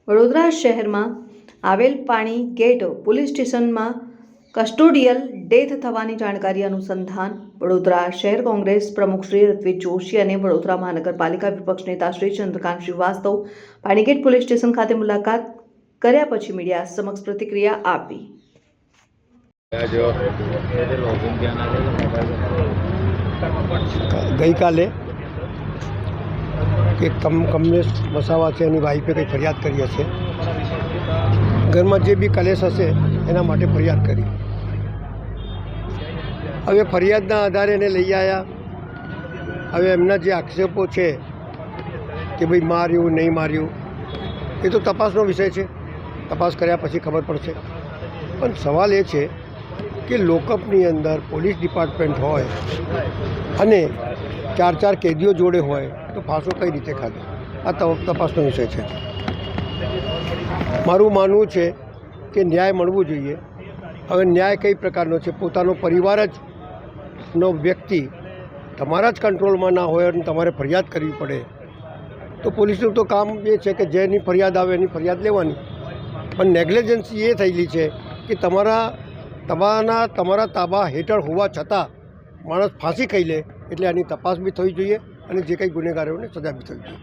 વડોદરા શહેરમાં આવેલ પાણી ગેટ પોલીસ સ્ટેશનમાં કસ્ટોડિયલ ડેથ થવાની જાણકારી અનુસંધાન વડોદરા શહેર કોંગ્રેસ પ્રમુખ શ્રી ઋત્વિજ જોશી અને વડોદરા મહાનગરપાલિકા વિપક્ષ નેતા શ્રી ચંદ્રકાંત શ્રીવાસ્તવ પાણીગેટ પોલીસ સ્ટેશન ખાતે મુલાકાત કર્યા પછી મીડિયા સમક્ષ પ્રતિક્રિયા આપી। ગઈકાલે એક કમલેશ વસાવા છે, એની વાઈફે કંઈ ફરિયાદ કરી હશે। ઘરમાં જે બી કલેશ હશે એના માટે ફરિયાદ કરી। હવે ફરિયાદના આધારે એને લઈ આવ્યા। હવે એમના જે આક્ષેપો છે કે ભાઈ માર્યું નહીં માર્યું, એ તો તપાસનો વિષય છે, તપાસ કર્યા પછી ખબર પડશે। પણ સવાલ એ છે કે લોકઅપની અંદર પોલીસ ડિપાર્ટમેન્ટ હોય અને 4 કેદીઓ જોડે હોય તો ફાંસો કઈ રીતે ખાધો, આ તપાસનો વિષય છે। મારું માનવું છે કે ન્યાય મળવું જોઈએ। હવે ન્યાય કઈ પ્રકારનો છે? પોતાનો પરિવાર જ નો વ્યક્તિ તમારા જ કંટ્રોલમાં ના હોય અને તમારે ફરિયાદ કરવી પડે તો પોલીસનું તો કામ એ છે કે જેની ફરિયાદ આવે એની ફરિયાદ લેવાની। પણ નેગ્લિજન્સી એ થયેલી છે કે તમારા તાબા હેઠળ હોવા છતાં માણસ ફાંસી ખાઈ લે, એટલે આની તપાસ બી થવી જોઈએ અને જે કંઈ ગુનેગારોને સજા બી થવી જોઈએ।